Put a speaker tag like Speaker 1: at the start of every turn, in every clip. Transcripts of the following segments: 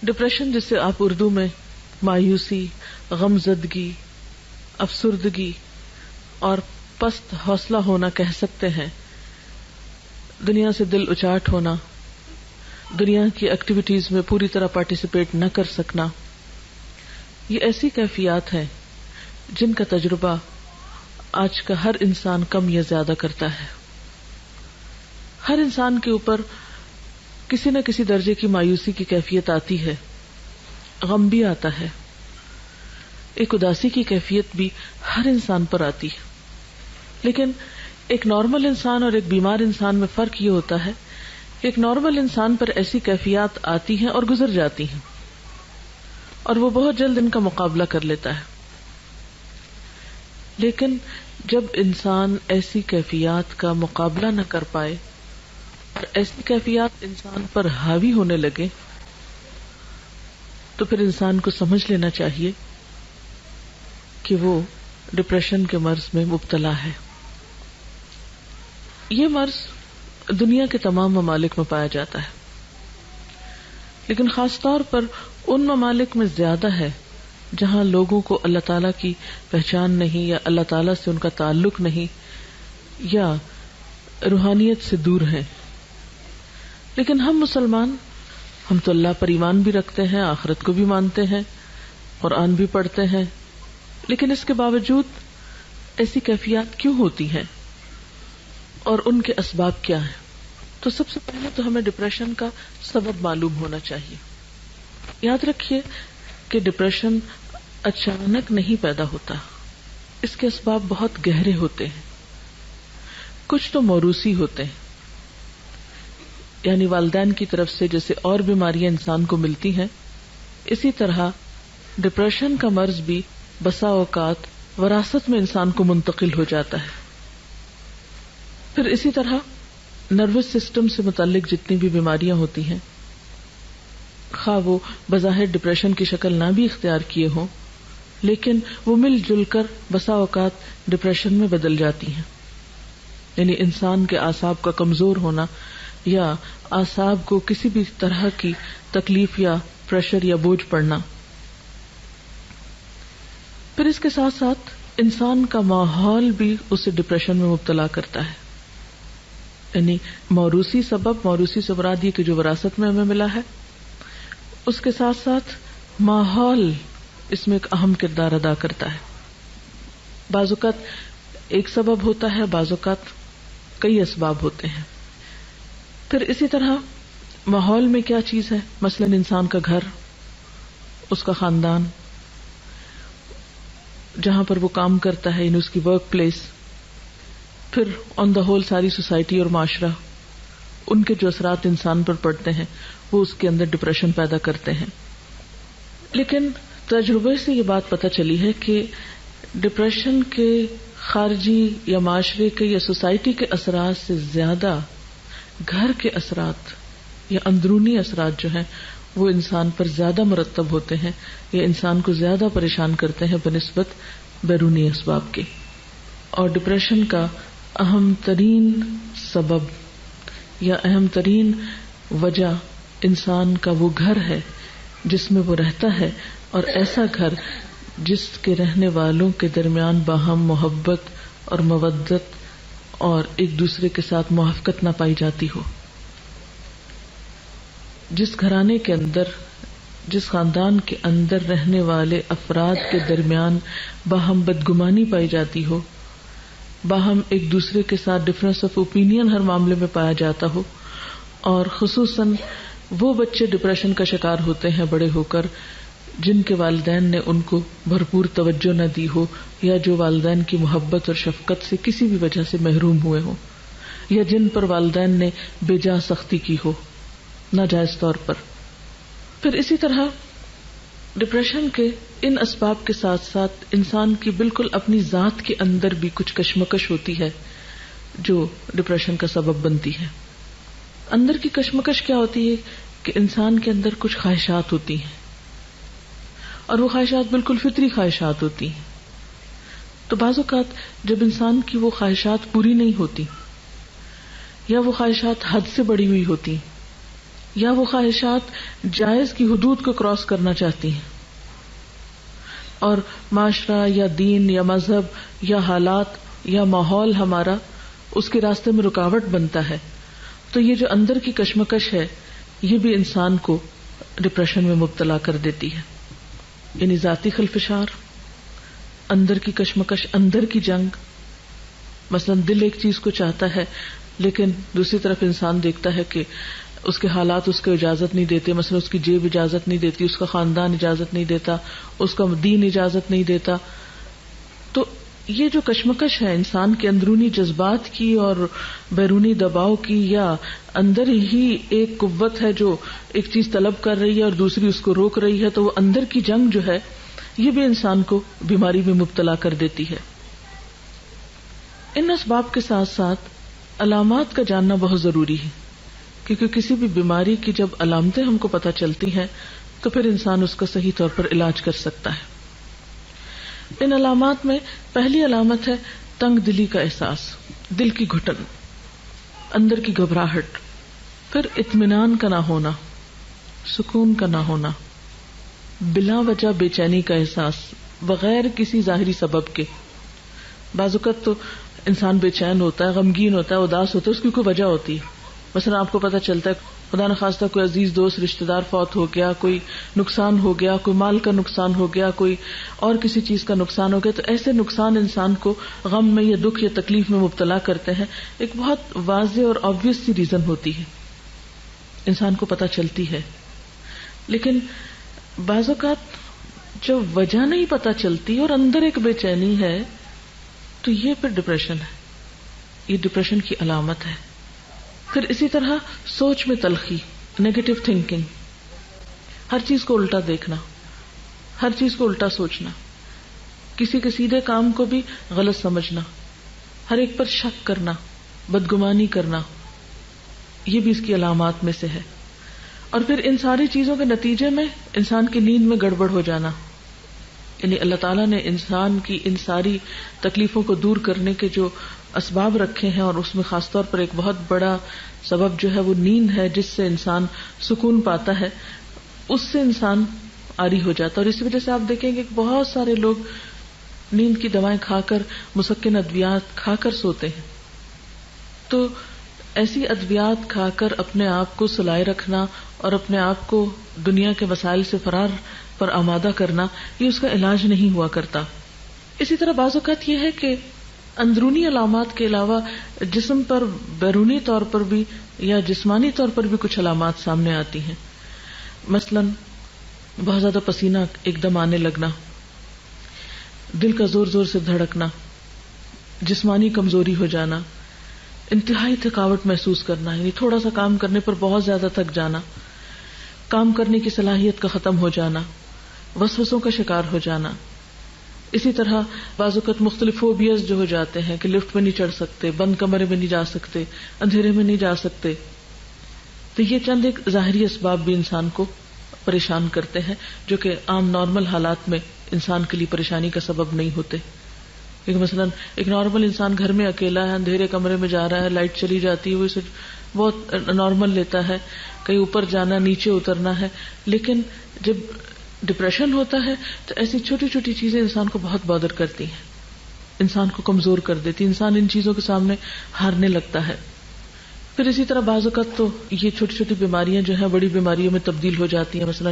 Speaker 1: Depression جسے آپ اردو میں مایوسی، غمزدگی، افسردگی اور پست حوصلہ ہونا کہہ سکتے ہیں، دنیا سے دل اچاٹ ہونا، دنیا کی ایکٹیویٹیز میں پوری طرح پارٹیسپیٹ نہ کر سکنا، یہ ایسی کیفیات ہیں جن کا تجربہ آج کا ہر انسان کم یا زیادہ کرتا ہے. ہر انسان کے اوپر کسی نہ کسی درجے کی مایوسی کی کیفیت آتی ہے، غم بھی آتا ہے، ایک اداسی کی کیفیت بھی ہر انسان پر آتی ہے. لیکن ایک نارمل انسان اور ایک بیمار انسان میں فرق یہ ہوتا ہے کہ ایک نارمل انسان پر ایسی کیفیات آتی ہیں اور گزر جاتی ہیں اور وہ بہت جلد ان کا مقابلہ کر لیتا ہے. لیکن جب انسان ایسی کیفیات کا مقابلہ نہ کر پائے اور ایسی کیفیات انسان پر حاوی ہونے لگے تو پھر انسان کو سمجھ لینا چاہیے کہ وہ ڈپریشن کے مرض میں مبتلا ہے. یہ مرض دنیا کے تمام ممالک میں پایا جاتا ہے، لیکن خاص طور پر ان ممالک میں زیادہ ہے جہاں لوگوں کو اللہ تعالیٰ کی پہچان نہیں، یا اللہ تعالیٰ سے ان کا تعلق نہیں، یا روحانیت سے دور ہیں. لیکن ہم مسلمان، ہم تو اللہ پر ایمان بھی رکھتے ہیں، آخرت کو بھی مانتے ہیں، قرآن بھی پڑھتے ہیں، لیکن اس کے باوجود ایسی کیفیات کیوں ہوتی ہیں اور ان کے اسباب کیا ہیں؟ تو سب سے پہلے تو ہمیں ڈپریشن کا سبب معلوم ہونا چاہیے. یاد رکھیے کہ ڈپریشن اچانک نہیں پیدا ہوتا، اس کے اسباب بہت گہرے ہوتے ہیں. کچھ تو موروثی ہوتے ہیں، یعنی والدین کی طرف سے جیسے اور بیماریاں انسان کو ملتی ہیں، اسی طرح ڈپریشن کا مرض بھی بسا اوقات وراثت میں انسان کو منتقل ہو جاتا ہے. پھر اسی طرح نروس سسٹم سے متعلق جتنی بھی بیماریاں ہوتی ہیں، خواہ وہ بظاہر ڈپریشن کی شکل نہ بھی اختیار کیے ہوں، لیکن وہ مل جل کر بسا اوقات ڈپریشن میں بدل جاتی ہیں. یعنی انسان کے اعصاب کا کمزور ہونا یا اعصاب کو کسی بھی طرح کی تکلیف یا پریشر یا بوجھ پڑنا. پھر اس کے ساتھ ساتھ انسان کا ماحول بھی اسے ڈپریشن میں مبتلا کرتا ہے. یعنی موروثی سبب، موروثی سے مراد یہ کہ جو وراثت میں ہمیں ملا ہے، اس کے ساتھ ساتھ ماحول اس میں ایک اہم کردار ادا کرتا ہے. بعض اوقات ایک سبب ہوتا ہے، بعض اوقات کئی اسباب ہوتے ہیں. پھر اسی طرح ماحول میں کیا چیز ہے، مثلا انسان کا گھر، اس کا خاندان، جہاں پر وہ کام کرتا ہے، یعنی اس کی ورک پلیس، پھر آن دا ہول ساری سوسائٹی اور معاشرہ، ان کے جو اثرات انسان پر پڑتے ہیں وہ اس کے اندر ڈپریشن پیدا کرتے ہیں. لیکن تجربے سے یہ بات پتہ چلی ہے کہ ڈپریشن کے خارجی یا معاشرے کے یا سوسائٹی کے اثرات سے زیادہ گھر کے اثرات یا اندرونی اثرات جو ہیں وہ انسان پر زیادہ مرتب ہوتے ہیں یا انسان کو زیادہ پریشان کرتے ہیں بنسبت بیرونی اسباب کے. اور ڈپریشن کا اہم ترین سبب یا اہم ترین وجہ انسان کا وہ گھر ہے جس میں وہ رہتا ہے، اور ایسا گھر جس کے رہنے والوں کے درمیان باہم محبت اور مودت اور ایک دوسرے کے ساتھ موافقت نہ پائی جاتی ہو. جس گھرانے کے اندر، جس خاندان کے اندر رہنے والے افراد کے درمیان باہم بدگمانی پائی جاتی ہو، باہم ایک دوسرے کے ساتھ ڈفرینس آف اوپینین ہر معاملے میں پایا جاتا ہو، اور خصوصاً وہ بچے ڈپریشن کا شکار ہوتے ہیں بڑے ہو کر جن کے والدین نے ان کو بھرپور توجہ نہ دی ہو، یا جو والدین کی محبت اور شفقت سے کسی بھی وجہ سے محروم ہوئے ہوں، یا جن پر والدین نے بے جا سختی کی ہو ناجائز طور پر. پھر اسی طرح ڈپریشن کے ان اسباب کے ساتھ ساتھ انسان کی بالکل اپنی ذات کے اندر بھی کچھ کشمکش ہوتی ہے جو ڈپریشن کا سبب بنتی ہے. اندر کی کشمکش کیا ہوتی ہے کہ انسان کے اندر کچھ خواہشات ہوتی ہیں، اور وہ خواہشات بالکل فطری خواہشات ہوتی ہیں. تو بعض اوقات جب انسان کی وہ خواہشات پوری نہیں ہوتی یا وہ خواہشات حد سے بڑھی ہوئی ہوتی یا وہ خواہشات جائز کی حدود کو کراس کرنا چاہتی ہیں اور معاشرہ یا دین یا مذہب یا حالات یا ماحول ہمارا اس کے راستے میں رکاوٹ بنتا ہے، تو یہ جو اندر کی کشمکش ہے یہ بھی انسان کو ڈپریشن میں مبتلا کر دیتی ہے. یعنی ذاتی خلفشار، اندر کی کشمکش، اندر کی جنگ. مثلا دل ایک چیز کو چاہتا ہے لیکن دوسری طرف انسان دیکھتا ہے کہ اس کے حالات اس کو اجازت نہیں دیتے، مثلا اس کی جیب اجازت نہیں دیتی، اس کا خاندان اجازت نہیں دیتا، اس کا دین اجازت نہیں دیتا. تو یہ جو کشمکش ہے انسان کے اندرونی جذبات کی اور بیرونی دباؤ کی، یا اندر ہی ایک قوت ہے جو ایک چیز طلب کر رہی ہے اور دوسری اس کو روک رہی ہے، تو وہ اندر کی جنگ جو ہے یہ بھی انسان کو بیماری میں مبتلا کر دیتی ہے. ان اسباب کے ساتھ ساتھ علامات کا جاننا بہت ضروری ہے، کیونکہ کسی بھی بیماری کی جب علامتیں ہم کو پتہ چلتی ہیں تو پھر انسان اس کا صحیح طور پر علاج کر سکتا ہے. ان علامات میں پہلی علامت ہے تنگ دلی کا احساس، دل کی گھٹن، اندر کی گھبراہٹ، پھر اطمینان کا نہ ہونا، سکون کا نہ ہونا، بلا وجہ بے چینی کا احساس بغیر کسی ظاہری سبب کے. بعض اوقات تو انسان بے چین ہوتا ہے، غمگین ہوتا ہے، اداس ہوتا ہے، اس کی کوئی وجہ ہوتی ہے. مثلا آپ کو پتہ چلتا ہے خدا نخواستہ کوئی عزیز دوست رشتہ دار فوت ہو گیا، کوئی نقصان ہو گیا، کوئی مال کا نقصان ہو گیا، کوئی اور کسی چیز کا نقصان ہو گیا، تو ایسے نقصان انسان کو غم میں یا دکھ یا تکلیف میں مبتلا کرتے ہیں. ایک بہت واضح اور آبویس سی ریزن ہوتی ہے، انسان کو پتہ چلتی ہے. لیکن بعض اوقات جب وجہ نہیں پتہ چلتی اور اندر ایک بے چینی ہے تو یہ پھر ڈپریشن ہے، یہ ڈپریشن کی علامت ہے. پھر اسی طرح سوچ میں تلخی، نیگیٹو تھنکنگ، ہر چیز کو الٹا دیکھنا، ہر چیز کو الٹا سوچنا، کسی کے سیدھے کام کو بھی غلط سمجھنا، ہر ایک پر شک کرنا، بدگمانی کرنا، یہ بھی اس کی علامات میں سے ہے. اور پھر ان ساری چیزوں کے نتیجے میں انسان کی نیند میں گڑبڑ ہو جانا. یعنی اللہ تعالیٰ نے انسان کی ان ساری تکلیفوں کو دور کرنے کے جو اسباب رکھے ہیں، اور اس میں خاص طور پر ایک بہت بڑا سبب جو ہے وہ نیند ہے، جس سے انسان سکون پاتا ہے، اس سے انسان عاری ہو جاتا ہے. اور اسی وجہ سے آپ دیکھیں گے کہ بہت سارے لوگ نیند کی دوائیں کھا کر، مسکن ادویات کھا کر سوتے ہیں. تو ایسی ادویات کھا کر اپنے آپ کو سلائے رکھنا اور اپنے آپ کو دنیا کے وسائل سے فرار پر آمادہ کرنا، یہ اس کا علاج نہیں ہوا کرتا. اسی طرح بعض اوقات یہ ہے کہ اندرونی علامات کے علاوہ جسم پر بیرونی طور پر بھی یا جسمانی طور پر بھی کچھ علامات سامنے آتی ہیں. مثلا بہت زیادہ پسینہ ایک دم آنے لگنا، دل کا زور زور سے دھڑکنا، جسمانی کمزوری ہو جانا، انتہائی تھکاوٹ محسوس کرنا، یعنی تھوڑا سا کام کرنے پر بہت زیادہ تھک جانا، کام کرنے کی صلاحیت کا ختم ہو جانا، وسوسوں کا شکار ہو جانا. اسی طرح بعض اوقات مختلف فوبیاز جو ہو جاتے ہیں کہ لفٹ میں نہیں چڑھ سکتے، بند کمرے میں نہیں جا سکتے، اندھیرے میں نہیں جا سکتے. تو یہ چند ایک ظاہری اسباب بھی انسان کو پریشان کرتے ہیں، جو کہ عام نارمل حالات میں انسان کے لیے پریشانی کا سبب نہیں ہوتے. لیکن مثلا ایک نارمل انسان گھر میں اکیلا ہے، اندھیرے کمرے میں جا رہا ہے، لائٹ چلی جاتی ہے، وہ اسے بہت نارمل لیتا ہے، کہیں اوپر جانا، نیچے اترنا ہے. لیکن جب ڈپریشن ہوتا ہے تو ایسی چھوٹی چھوٹی چیزیں انسان کو بہت بادر کرتی ہیں، انسان کو کمزور کر دیتی، انسان ان چیزوں کے سامنے ہارنے لگتا ہے. پھر اسی طرح بعض اوقات تو یہ چھوٹی چھوٹی بیماریاں جو ہیں بڑی بیماریوں میں تبدیل ہو جاتی ہیں. مثلا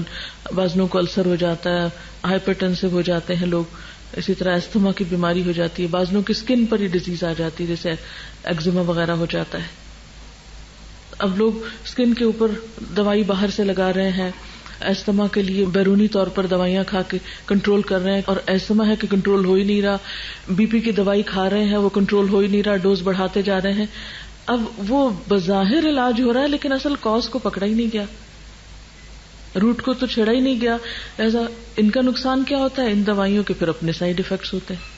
Speaker 1: بعض لوگوں کو السر ہو جاتا ہے، ہائپر ٹینسو ہو جاتے ہیں لوگ. اسی طرح استھما کی بیماری ہو جاتی ہے، بعض لوگوں کی اسکن پر ہی ڈیزیز آ جاتی ہے، جیسے ایگزیما وغیرہ ہو جاتا ہے. اب لوگ اسکن کے اوپر دوائی باہر سے لگا رہے ہیں، ایستما کے لیے بیرونی طور پر دوائیاں کھا کے کنٹرول کر رہے ہیں، اور ایستما ہے کہ کنٹرول ہو ہی نہیں رہا. بی پی کی دوائی کھا رہے ہیں، وہ کنٹرول ہو ہی نہیں رہا، ڈوز بڑھاتے جا رہے ہیں. اب وہ بظاہر علاج ہو رہا ہے لیکن اصل کاز کو پکڑا ہی نہیں گیا، روٹ کو تو چھیڑا ہی نہیں گیا. ایسا ان کا نقصان کیا ہوتا ہے؟ ان دوائیوں کے پھر اپنے سائیڈ ایفیکٹس ہوتے ہیں.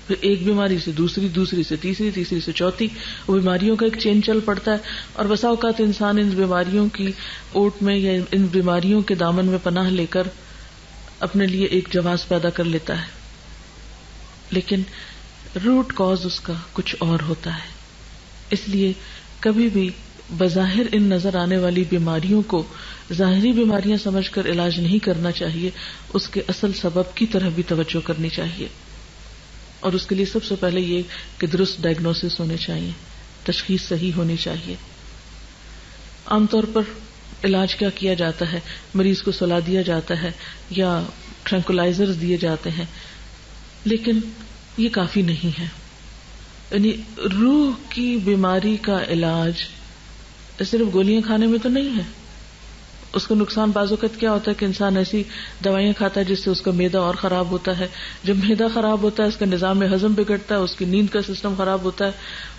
Speaker 1: پھر ایک بیماری سے دوسری، دوسری سے تیسری، تیسری سے چوتھی، وہ بیماریوں کا ایک چین چل پڑتا ہے. اور بسا اوقات انسان ان بیماریوں کی اوٹ میں یا ان بیماریوں کے دامن میں پناہ لے کر اپنے لیے ایک جواز پیدا کر لیتا ہے، لیکن روٹ کاز اس کا کچھ اور ہوتا ہے. اس لیے کبھی بھی بظاہر ان نظر آنے والی بیماریوں کو ظاہری بیماریاں سمجھ کر علاج نہیں کرنا چاہیے، اس کے اصل سبب کی طرف بھی توجہ کرنی چاہیے. اور اس کے لیے سب سے پہلے یہ کہ درست ڈائگنوسس ہونے چاہیے، تشخیص صحیح ہونی چاہیے. عام طور پر علاج کیا کیا جاتا ہے؟ مریض کو سلا دیا جاتا ہے یا ٹرینکولائزرز دیے جاتے ہیں، لیکن یہ کافی نہیں ہے. یعنی روح کی بیماری کا علاج صرف گولیاں کھانے میں تو نہیں ہے. اس کا نقصان بعض اوقات کیا ہوتا ہے کہ انسان ایسی دوائیاں کھاتا ہے جس سے اس کا معدہ اور خراب ہوتا ہے. جب معدہ خراب ہوتا ہے اس کا نظام ہضم بگڑتا ہے، اس کی نیند کا سسٹم خراب ہوتا ہے،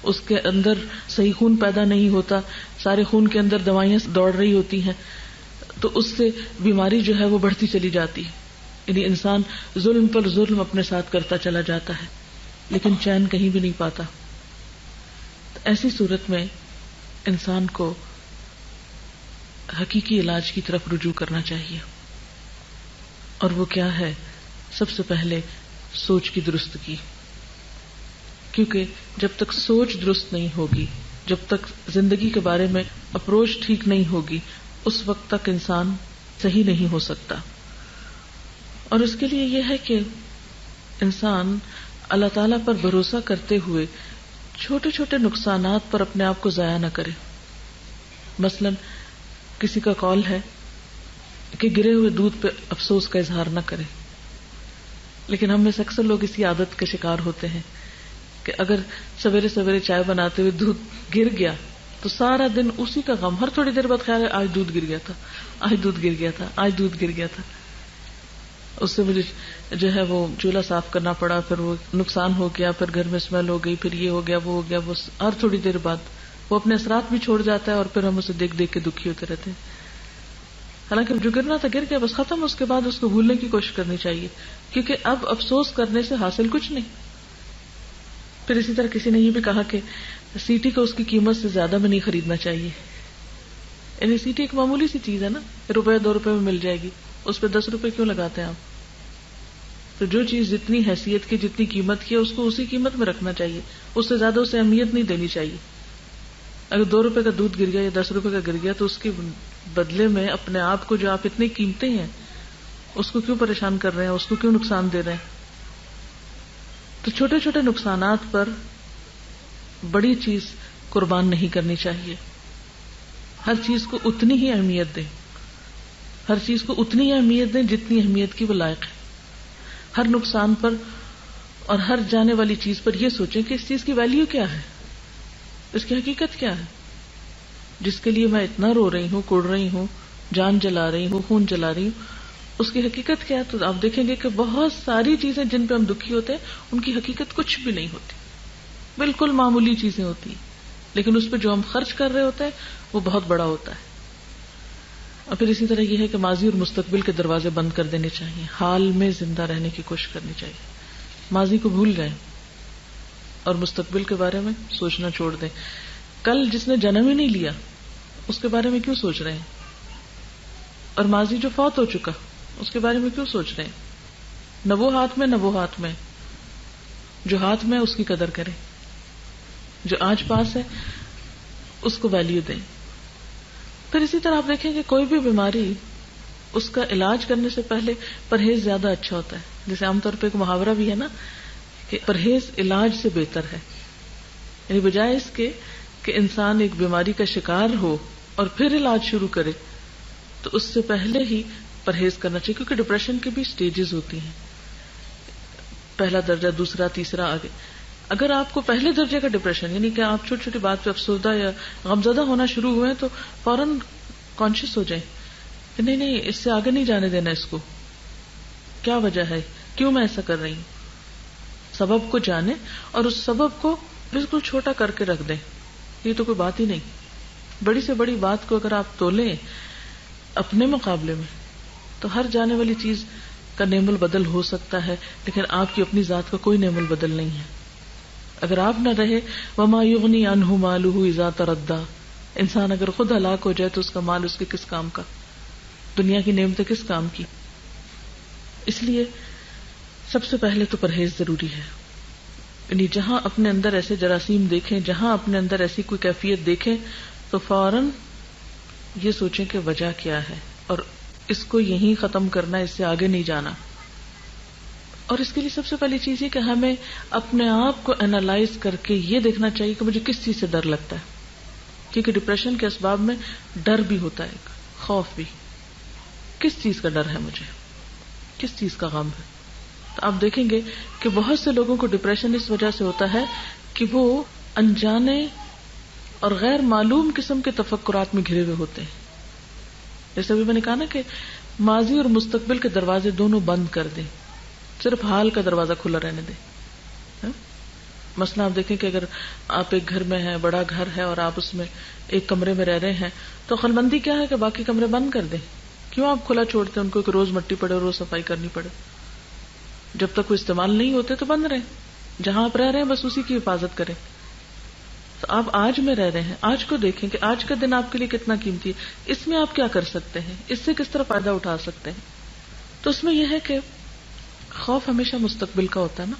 Speaker 1: اس کے اندر صحیح خون پیدا نہیں ہوتا، سارے خون کے اندر دوائیاں دوڑ رہی ہوتی ہیں، تو اس سے بیماری جو ہے وہ بڑھتی چلی جاتی ہے. یعنی انسان ظلم پر ظلم اپنے ساتھ کرتا چلا جاتا ہے لیکن چین کہیں بھی نہیں پاتا. ایسی صورت میں انسان کو حقیقی علاج کی طرف رجوع کرنا چاہیے. اور وہ کیا ہے؟ سب سے پہلے سوچ کی درستگی. کیونکہ جب تک سوچ درست نہیں ہوگی، جب تک زندگی کے بارے میں اپروچ ٹھیک نہیں ہوگی، اس وقت تک انسان صحیح نہیں ہو سکتا. اور اس کے لیے یہ ہے کہ انسان اللہ تعالیٰ پر بھروسہ کرتے ہوئے چھوٹے چھوٹے نقصانات پر اپنے آپ کو ضائع نہ کرے. مثلا کسی کا کال ہے کہ گرے ہوئے دودھ پہ افسوس کا اظہار نہ کرے، لیکن ہم میں سے اکثر لوگ اسی عادت کے شکار ہوتے ہیں کہ اگر سویرے سویرے چائے بناتے ہوئے دودھ گر گیا تو سارا دن اسی کا غم، ہر تھوڑی دیر بعد خیال ہے آج دودھ گر گیا تھا، آج دودھ گر گیا تھا، آج دودھ گر گیا تھا. اس سے مجھے جو ہے وہ چولہا صاف کرنا پڑا، پھر وہ نقصان ہو گیا، پھر گھر میں اسمیل ہو گئی، پھر یہ ہو گیا وہ ہو گیا. وہ ہر تھوڑی دیر بعد وہ اپنے اثرات بھی چھوڑ جاتا ہے اور پھر ہم اسے دیکھ دیکھ کے دکھی ہوتے رہتے ہیں. حالانکہ جو گرنا تھا گر گیا، بس ختم. اس کے بعد اس کو بھولنے کی کوشش کرنی چاہیے، کیونکہ اب افسوس کرنے سے حاصل کچھ نہیں. پھر اسی طرح کسی نے یہ بھی کہا کہ سیٹی کو اس کی قیمت سے زیادہ میں نہیں خریدنا چاہیے. یعنی سیٹی ایک معمولی سی چیز ہے نا، روپے 2 روپے میں مل جائے گی، اس پہ 10 روپے کیوں لگاتے ہیں آپ؟ تو جو چیز جتنی حیثیت کی، جتنی قیمت کی ہے، اس کو اسی قیمت میں رکھنا چاہیے، اس سے زیادہ اسے اہمیت نہیں دینی چاہیے. اگر 2 روپے کا دودھ گر گیا یا 10 روپے کا گر گیا تو اس کے بدلے میں اپنے آپ کو جو آپ اتنے قیمتی ہیں اس کو کیوں پریشان کر رہے ہیں، اس کو کیوں نقصان دے رہے ہیں؟ تو چھوٹے چھوٹے نقصانات پر بڑی چیز قربان نہیں کرنی چاہیے. ہر چیز کو اتنی ہی اہمیت دیں، ہر چیز کو اتنی ہی اہمیت دیں جتنی اہمیت کی وہ لائق ہے. ہر نقصان پر اور ہر جانے والی چیز پر یہ سوچیں کہ اس چیز کی ویلیو کیا ہے، اس کی حقیقت کیا ہے. جس کے لیے میں اتنا رو رہی ہوں، کوڑ رہی ہوں، جان جلا رہی ہوں، خون جلا رہی ہوں، اس کی حقیقت کیا ہے؟ تو آپ دیکھیں گے کہ بہت ساری چیزیں جن پہ ہم دکھی ہوتے ہیں ان کی حقیقت کچھ بھی نہیں ہوتی، بالکل معمولی چیزیں ہوتی ہیں، لیکن اس پہ جو ہم خرچ کر رہے ہوتے ہیں وہ بہت بڑا ہوتا ہے. اور پھر اسی طرح یہ ہے کہ ماضی اور مستقبل کے دروازے بند کر دینے چاہیے، حال میں زندہ رہنے کی کوشش کرنی چاہیے. ماضی کو بھول جائیں اور مستقبل کے بارے میں سوچنا چھوڑ دیں. کل جس نے جنم ہی نہیں لیا اس کے بارے میں کیوں سوچ رہے ہیں؟ اور ماضی جو فوت ہو چکا اس کے بارے میں کیوں سوچ رہے ہیں؟ نہ وہ ہاتھ میں نہ وہ ہاتھ میں. جو ہاتھ میں اس کی قدر کریں، جو آج پاس ہے اس کو ویلیو دیں. پھر اسی طرح آپ دیکھیں کہ کوئی بھی بیماری اس کا علاج کرنے سے پہلے پرہیز زیادہ اچھا ہوتا ہے. جیسے عام طور پہ ایک محاورہ بھی ہے نا کہ پرہیز علاج سے بہتر ہے. یعنی بجائے اس کے کہ انسان ایک بیماری کا شکار ہو اور پھر علاج شروع کرے تو اس سے پہلے ہی پرہیز کرنا چاہیے. کیونکہ ڈپریشن کی بھی سٹیجز ہوتی ہیں، پہلا درجہ، دوسرا، تیسرا، آگے. اگر آپ کو پہلے درجے کا ڈپریشن یعنی کہ آپ چھوٹی چھوٹی بات پہ افسردہ یا غمزدہ ہونا شروع ہوئے تو فوراً کانشیس ہو جائیں کہ نہیں اس سے آگے نہیں جانے دینا. اس کو کیا وجہ ہے، کیوں میں ایسا کر رہی ہوں؟ سبب کو جانیں اور اس سبب کو بالکل چھوٹا کر کے رکھ دیں. یہ تو کوئی بات ہی نہیں. بڑی سے بڑی بات کو اگر آپ تولیں اپنے مقابلے میں تو ہر جانے والی چیز کا نعم البدل ہو سکتا ہے، لیکن آپ کی اپنی ذات کا کوئی نعم البدل نہیں ہے. اگر آپ نہ رہے وما یغنی عنہ مالہ اذا تردی، انسان اگر خود ہلاک ہو جائے تو اس کا مال اس کے کس کام کا، دنیا کی نعمتیں کس کام کی. اس لیے سب سے پہلے تو پرہیز ضروری ہے. یعنی جہاں اپنے اندر ایسے جراثیم دیکھیں، جہاں اپنے اندر ایسی کوئی کیفیت دیکھیں تو فوراً یہ سوچیں کہ وجہ کیا ہے اور اس کو یہیں ختم کرنا، اس سے آگے نہیں جانا. اور اس کے لیے سب سے پہلی چیز یہ کہ ہمیں اپنے آپ کو اینالائز کر کے یہ دیکھنا چاہیے کہ مجھے کس چیز سے ڈر لگتا ہے، کیونکہ ڈپریشن کے اسباب میں ڈر بھی ہوتا ہے، خوف بھی. کس چیز کا ڈر ہے مجھے، کس چیز کا غم ہے؟ تو آپ دیکھیں گے کہ بہت سے لوگوں کو ڈپریشن اس وجہ سے ہوتا ہے کہ وہ انجانے اور غیر معلوم قسم کے تفکرات میں گھرے ہوئے ہوتے ہیں. جیسے ابھی میں نے کہا نا کہ ماضی اور مستقبل کے دروازے دونوں بند کر دیں، صرف حال کا دروازہ کھلا رہنے دیں. مثلا آپ دیکھیں کہ اگر آپ ایک گھر میں ہیں، بڑا گھر ہے، اور آپ اس میں ایک کمرے میں رہ رہے ہیں، تو عقل مندی کیا ہے کہ باقی کمرے بند کر دیں. کیوں آپ کھلا چھوڑتے ہیں ان کو کہ روز مٹی پڑے، روز صفائی کرنی پڑے؟ جب تک وہ استعمال نہیں ہوتے تو بند رہیں. جہاں آپ رہ رہے ہیں بس اسی کی حفاظت کریں. تو آپ آج میں رہ رہے ہیں، آج کو دیکھیں کہ آج کا دن آپ کے لیے کتنا قیمتی ہے، اس میں آپ کیا کر سکتے ہیں، اس سے کس طرح فائدہ اٹھا سکتے ہیں. تو اس میں یہ ہے کہ خوف ہمیشہ مستقبل کا ہوتا ہے نا،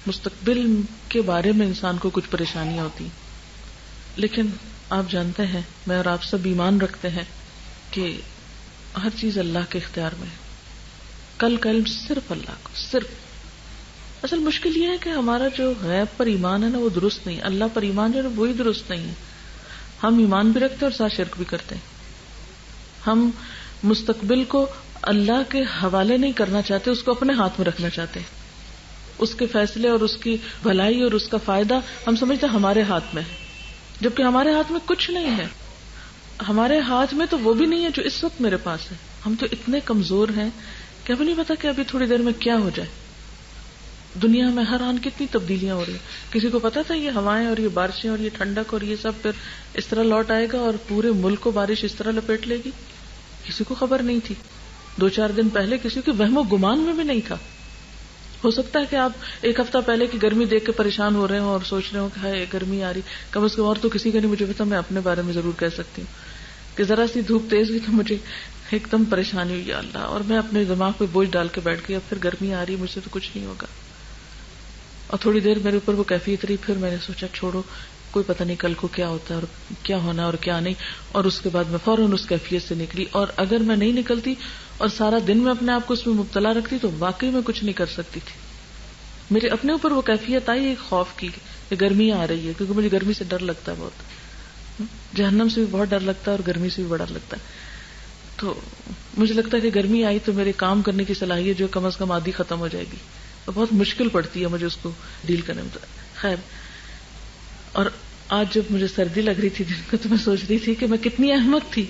Speaker 1: مستقبل کے بارے میں انسان کو کچھ پریشانیاں ہوتی ہیں. لیکن آپ جانتے ہیں، میں اور آپ سب ایمان رکھتے ہیں کہ ہر چیز اللہ کے اختیار میں ہے. کل کا علم صرف اللہ کو، صرف. اصل مشکل یہ ہے کہ ہمارا جو غیب پر ایمان ہے نا وہ درست نہیں، اللہ پر ایمان جو ہے وہی درست نہیں ہے. ہم ایمان بھی رکھتے ہیں اور ساتھ شرک بھی کرتے ہیں. ہم مستقبل کو اللہ کے حوالے نہیں کرنا چاہتے، اس کو اپنے ہاتھ میں رکھنا چاہتے ہیں. اس کے فیصلے اور اس کی بھلائی اور اس کا فائدہ ہم سمجھتے ہیں ہمارے ہاتھ میں ہے، جبکہ ہمارے ہاتھ میں کچھ نہیں ہے. ہمارے ہاتھ میں تو وہ بھی نہیں ہے جو اس وقت میرے پاس ہے. ہم تو اتنے کمزور ہیں کہ ہمیں نہیں پتا کہ ابھی تھوڑی دیر میں کیا ہو جائے. دنیا میں ہر آن کتنی تبدیلیاں ہو رہی ہیں. کسی کو پتا تھا یہ ہوائیں اور یہ بارشیں اور یہ ٹھنڈک اور یہ سب پھر اس طرح لوٹ آئے گا اور پورے ملک کو بارش اس طرح لپیٹ لے گی؟ کسی کو خبر نہیں تھی. 2-4 دن پہلے کسی کے وہم و گمان میں بھی نہیں تھا. ہو سکتا ہے کہ آپ ایک ہفتہ پہلے کی گرمی دیکھ کے پریشان ہو رہے ہوں اور سوچ رہے ہوں کہ ہائے گرمی آ رہی. کم از کم اور تو کسی کا نہیں مجھے پتا، میں اپنے بارے میں ضرور کہہ سکتی ہوں کہ ذرا سی دھوپ تیز ہوئی تو مجھے ایک دم پریشانی ہوئی، یا اللہ، اور میں اپنے دماغ پہ بوجھ ڈال کے بیٹھ گئی اب پھر گرمی آ رہی مجھ سے تو کچھ نہیں ہوگا. اور تھوڑی دیر میرے اوپر وہ کیفیت رہی، پھر میں نے سوچا چھوڑو، کوئی پتہ نہیں کل کو کیا ہوتا ہے اور کیا ہونا اور کیا نہیں. اور اس کے بعد میں فوراً اس کیفیت سے نکلی. اور اگر میں نہیں نکلتی اور سارا دن میں اپنے آپ کو اس میں مبتلا رکھتی تو واقعی میں کچھ نہیں کر سکتی تھی. میرے اپنے اوپر وہ کیفیت آئی ایک خوف کی کہ گرمی آ رہی ہے، کیونکہ مجھے گرمی سے ڈر لگتا ہے بہت. جہنم سے بھی بہت ڈر لگتا ہے اور گرمی سے بھی بڑا لگتا ہے. تو مجھے لگتا ہے کہ گرمی آئی تو میرے کام کرنے کی صلاحیت جو کم از کم آدھی ختم ہو جائے گی. بہت مشکل پڑتی ہے مجھے اس کو ڈیل کرنے میں. خیر، اور آج جب مجھے سردی لگ رہی تھی دن کو تو میں سوچ رہی تھی کہ میں کتنی احمق تھی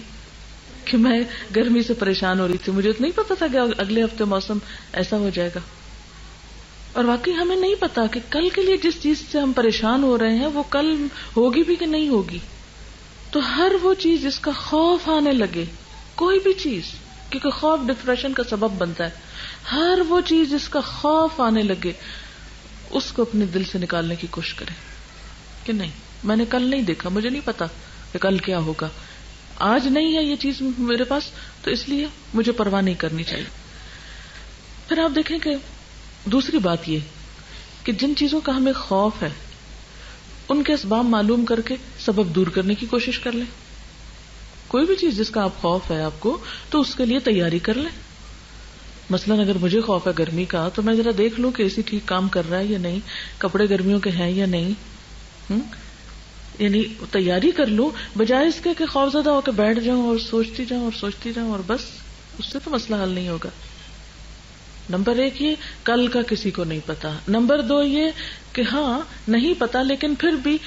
Speaker 1: کہ میں گرمی سے پریشان ہو رہی تھی. مجھے نہیں پتا تھا کہ اگلے ہفتے موسم ایسا ہو جائے گا. اور واقعی ہمیں نہیں پتا کہ کل کے لیے جس چیز سے ہم پریشان ہو رہے ہیں وہ کل ہوگی بھی کہ نہیں ہوگی. تو ہر وہ چیز جس کا خوف آنے لگے، کوئی بھی چیز، کیونکہ خوف ڈپریشن کا سبب بنتا ہے، ہر وہ چیز جس کا خوف آنے لگے اس کو اپنے دل سے نکالنے کی کوشش کریں کہ نہیں، میں نے کل نہیں دیکھا، مجھے نہیں پتا کہ کل کیا ہوگا. آج نہیں ہے یہ چیز میرے پاس تو اس لیے مجھے پرواہ نہیں کرنی چاہیے. پھر آپ دیکھیں کہ دوسری بات یہ کہ جن چیزوں کا ہمیں خوف ہے ان کے اسباب معلوم کر کے سبب دور کرنے کی کوشش کر لیں. کوئی بھی چیز جس کا آپ خوف ہے آپ کو تو اس کے لیے تیاری کر لیں. مثلا اگر مجھے خوف ہے گرمی کا تو میں ذرا دیکھ لوں کہ اے سی ٹھیک کام کر رہا ہے یا نہیں، کپڑے گرمیوں کے ہیں یا نہیں. یعنی تیاری کر لوں بجائے اس کے کہ خوف زدہ ہو کے بیٹھ جاؤں اور سوچتی جاؤں اور بس. اس سے تو مسئلہ حل نہیں ہوگا. نمبر 1 یہ کل کا کسی کو نہیں پتا. نمبر 2 یہ کہ ہاں نہیں پتا لیکن پھر بھی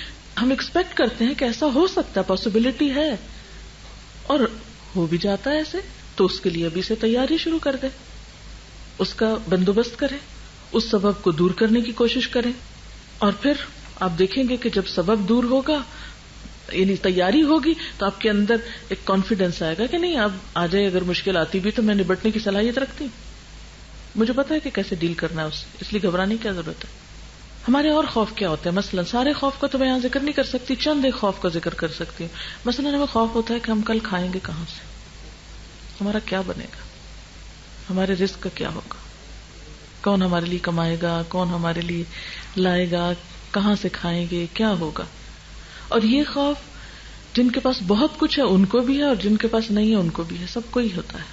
Speaker 1: ہم ایکسپیکٹ کرتے ہیں کہ ایسا ہو سکتا ہے، پاسبلٹی ہے اور ہو بھی جاتا ہے ایسے، تو اس کے لیے ابھی سے تیاری شروع کر دیں، اس کا بندوبست کریں، اس سبب کو دور کرنے کی کوشش کریں. اور پھر آپ دیکھیں گے کہ جب سبب دور ہوگا یعنی تیاری ہوگی تو آپ کے اندر ایک کانفیڈینس آئے گا کہ نہیں اب آ جائے، اگر مشکل آتی بھی تو میں نبٹنے کی صلاحیت رکھتی ہوں، مجھے پتا ہے کہ کیسے ڈیل کرنا ہے اس سے، اس لیے گھبرانے کی کیا ضرورت ہے. ہمارے اور خوف کیا ہوتے ہیں؟ مثلا سارے خوف کا تو میں یہاں ذکر نہیں کر سکتی، چند ایک خوف کا ذکر کر سکتی ہوں. مثلا ہمیں خوف ہوتا ہے کہ ہم کل کھائیں گے کہاں سے، ہمارا کیا بنے گا، ہمارے رزق کا کیا ہوگا، کون ہمارے لیے کمائے گا، کون ہمارے لیے لائے گا، کہاں سے کھائیں گے، کیا ہوگا. اور یہ خوف جن کے پاس بہت کچھ ہے ان کو بھی ہے، اور جن کے پاس نہیں ہے ان کو بھی ہے، سب کو ہی ہوتا ہے.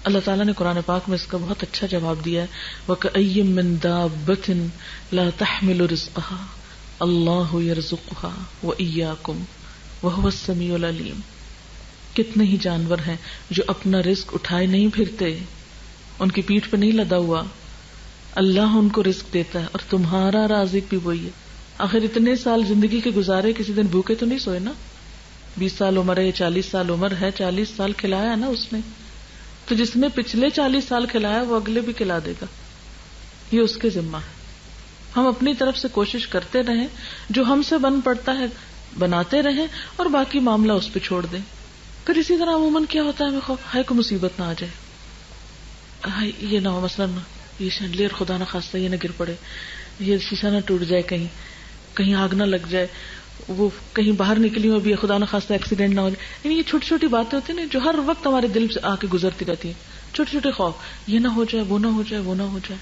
Speaker 1: اللہ تعالیٰ نے قرآن پاک میں اس کا بہت اچھا جواب دیا ہے. وَكَأَيٍّ مِّن دَابَّةٍ لَا تَحْمِلُ رِزْقَهَا اللَّهُ يَرْزُقُهَا وَإِيَّاكُمْ وَهُوَ السَّمِيعُ الْعَلِيمُ. کتنے ہی جانور ہیں جو اپنا رزق اٹھائے نہیں پھرتے، ان کی پیٹھ پہ نہیں لدا ہوا. اللہ ان کو رزق دیتا ہے اور تمہارا رازق بھی وہی ہے. آخر اتنے سال زندگی کے گزارے، کسی دن بھوکے تو نہیں سوئے نا. 20 سال عمر ہے، 40 سال عمر ہے، 40 سال کھلایا نا اس نے. تو جس نے پچھلے 40 سال کھلایا وہ اگلے بھی کھلا دے گا، یہ اس کے ذمہ ہے. ہم اپنی طرف سے کوشش کرتے رہیں، جو ہم سے بن پڑتا ہے بناتے رہیں، اور باقی معاملہ اس پہ چھوڑ دیں. پھر اسی طرح عموماً کیا ہوتا ہے، ہمیں خوف ہے کوئی مصیبت نہ آ جائے، ہائی یہ نہ ہو، مثلاً یہ شینڈلیئر خدا نہ خواستہ یہ نہ گر پڑے، یہ شیشہ نہ ٹوٹ جائے، کہیں آگ نہ لگ جائے، وہ کہیں باہر نکلی ہو بھی خدا نہ خواستہ ایکسیڈنٹ نہ ہو جائے. یعنی یہ چھوٹی چھوٹی باتیں ہوتی ہیں نا جو ہر وقت ہمارے دل سے آ کے گزرتی رہتی ہیں. چھوٹے چھوٹے خوف، یہ نہ ہو جائے، وہ نہ ہو جائے، وہ نہ ہو جائے.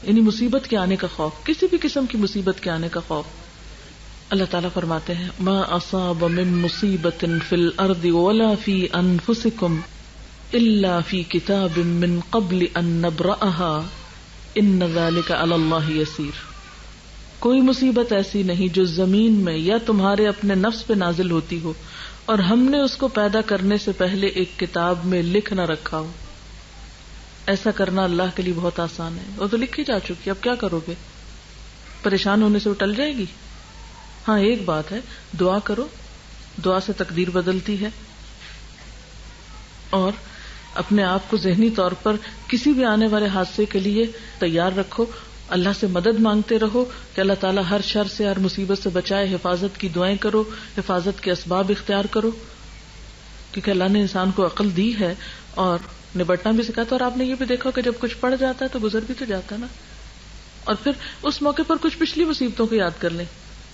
Speaker 1: یعنی مصیبت کے آنے کا خوف، کسی بھی قسم کی مصیبت کے آنے کا خوف. اللہ تعالیٰ فرماتے ہیں ما اصاب من مصیبت فی الارض ولا فی انفسکم الا فی کتاب من قبل ان نبرأها ان ذلک علی اللہ یسیر. کوئی مصیبت ایسی نہیں جو زمین میں یا تمہارے اپنے نفس پہ نازل ہوتی ہو اور ہم نے اس کو پیدا کرنے سے پہلے ایک کتاب میں لکھ نہ رکھا ہو. ایسا کرنا اللہ کے لیے بہت آسان ہے، وہ تو لکھی جا چکی، اب کیا کرو گے؟ پریشان ہونے سے وہ ٹل جائے گی. ہاں ایک بات ہے، دعا کرو، دعا سے تقدیر بدلتی ہے، اور اپنے آپ کو ذہنی طور پر کسی بھی آنے والے حادثے کے لیے تیار رکھو. اللہ سے مدد مانگتے رہو کہ اللہ تعالیٰ ہر شر سے، ہر مصیبت سے بچائے. حفاظت کی دعائیں کرو، حفاظت کے اسباب اختیار کرو، کیونکہ اللہ نے انسان کو عقل دی ہے اور نبٹنا بھی سکھاتا. اور آپ نے یہ بھی دیکھا کہ جب کچھ پڑ جاتا ہے تو گزر بھی تو جاتا ہے نا. اور پھر اس موقع پر کچھ پچھلی مصیبتوں کو یاد کر لیں.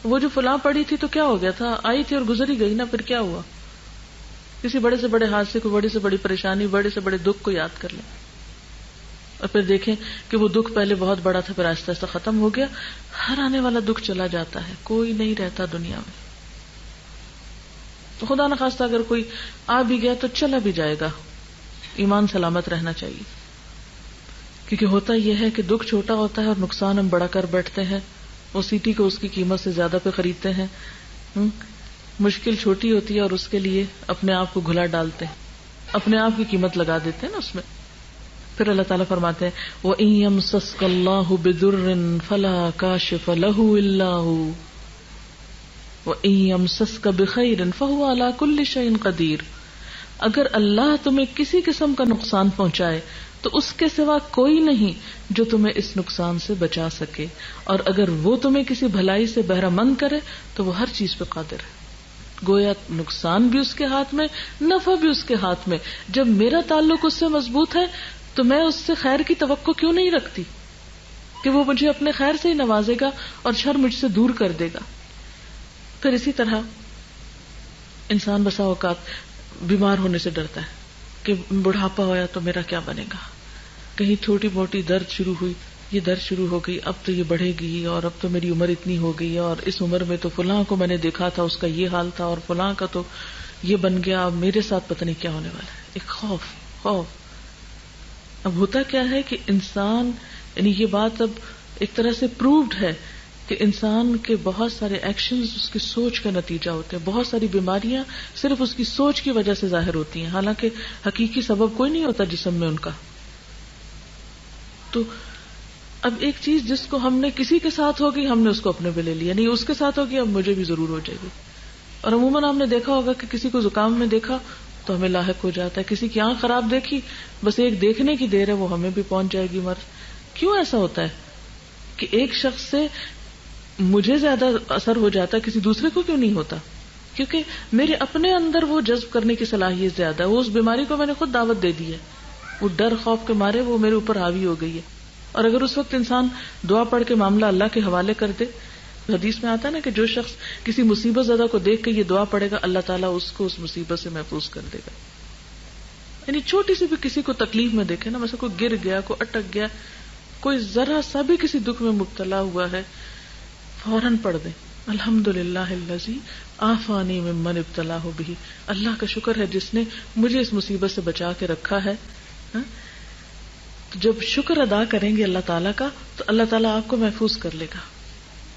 Speaker 1: وہ جو فلاں پڑی تھی تو کیا ہو گیا تھا، آئی تھی اور گزر ہی گئی نا، پھر کیا ہوا. کسی بڑے سے بڑے حادثے کو، بڑی سے بڑی پریشانی، بڑے سے بڑے دکھ کو یاد کر لیں، اور پھر دیکھیں کہ وہ دکھ پہلے بہت بڑا تھا، پھر آہستہ آہستہ ختم ہو گیا. ہر آنے والا دکھ چلا جاتا ہے، کوئی نہیں رہتا دنیا میں. تو خدا نخواستہ اگر کوئی آ بھی گیا تو چلا بھی جائے گا، ایمان سلامت رہنا چاہیے. کیونکہ ہوتا یہ ہے کہ دکھ چھوٹا ہوتا ہے اور نقصان ہم بڑا کر بیٹھتے ہیں، وہ سیٹی کو اس کی قیمت سے زیادہ پہ خریدتے ہیں. مشکل چھوٹی ہوتی ہے اور اس کے لیے اپنے آپ کو گھلا ڈالتے ہیں، اپنے آپ کی قیمت لگا دیتے ہیں نا اس میں. پھر اللہ تعالیٰ فرماتے ہیں وَإِن يَمْسَسْكَ اللَّهُ بِضُرٍّ فَلَا كَاشِفَ لَهُ إِلَّا هُوَ وَإِن يَمْسَسْكَ بِخَيْرٍ فَهُوَ عَلَى كُلِّ شَيْءٍ قَدِيرٌ. اگر اللہ تمہیں کسی قسم کا نقصان پہنچائے تو اس کے سوا کوئی نہیں جو تمہیں اس نقصان سے بچا سکے، اور اگر وہ تمہیں کسی بھلائی سے بہرہ مند کرے تو وہ ہر چیز پہ قادر ہے. گویا نقصان بھی اس کے ہاتھ میں، نفع بھی اس کے ہاتھ میں. جب میرا تعلق اس سے مضبوط ہے تو میں اس سے خیر کی توقع کیوں نہیں رکھتی کہ وہ مجھے اپنے خیر سے ہی نوازے گا اور شر مجھ سے دور کر دے گا. پھر اسی طرح انسان بسا اوقات بیمار ہونے سے ڈرتا ہے کہ بڑھاپا ہوا تو میرا کیا بنے گا، کہیں چھوٹی موٹی درد شروع ہوئی، یہ درد شروع ہو گئی، اب تو یہ بڑھے گی، اور اب تو میری عمر اتنی ہو گئی، اور اس عمر میں تو فلاں کو میں نے دیکھا تھا اس کا یہ حال تھا، اور فلاں کا تو یہ بن گیا، اب میرے ساتھ پتہ نہیں کیا ہونے والا ہے. ایک خوف. اب ہوتا کیا ہے کہ انسان، یعنی یہ بات اب ایک طرح سے پرووڈ ہے کہ انسان کے بہت سارے ایکشنز اس کی سوچ کا نتیجہ ہوتے ہیں. بہت ساری بیماریاں صرف اس کی سوچ کی وجہ سے ظاہر ہوتی ہیں، حالانکہ حقیقی سبب کوئی نہیں ہوتا جسم میں ان کا. تو اب ایک چیز جس کو ہم نے کسی کے ساتھ ہوگی ہم نے اس کو اپنے پہ لے لیا، نہیں اس کے ساتھ ہوگی اب مجھے بھی ضرور ہو جائے گی. اور عموماً آپ نے دیکھا ہوگا کہ کسی کو زکام میں دیکھا تو ہمیں لاحق ہو جاتا ہے، کسی کی آنکھ خراب دیکھی بس ایک دیکھنے کی دیر ہے وہ ہمیں بھی پہنچ جائے گی مرض. کیوں ایسا ہوتا ہے کہ ایک شخص سے مجھے زیادہ اثر ہو جاتا ہے، کسی دوسرے کو کیوں نہیں ہوتا؟ کیونکہ میرے اپنے اندر وہ جذب کرنے کی صلاحیت زیادہ ہے. وہ اس بیماری کو میں نے خود دعوت دے دی ہے، وہ ڈر خوف کے مارے وہ میرے اوپر حاوی ہو گئی ہے. اور اگر اس وقت انسان دعا پڑھ کے معاملہ اللہ کے حوالے کر دے، حدیث میں آتا ہے نا کہ جو شخص کسی مصیبت زدہ کو دیکھ کے یہ دعا پڑے گا اللہ تعالیٰ اس کو اس مصیبت سے محفوظ کر دے گا. یعنی چھوٹی سی بھی کسی کو تکلیف میں دیکھے نا، مثلا کوئی گر گیا، کوئی اٹک گیا، کوئی ذرا سا بھی کسی دکھ میں مبتلا ہوا ہے، فوراً پڑھ دیں الحمدللہ الذی عافانی ممن ابتلاہ بہ، اللہ کا شکر ہے جس نے مجھے اس مصیبت سے بچا کے رکھا ہے. ہاں؟ تو جب شکر ادا کریں گے اللہ تعالیٰ کا تو اللہ تعالیٰ آپ کو محفوظ کر لے گا.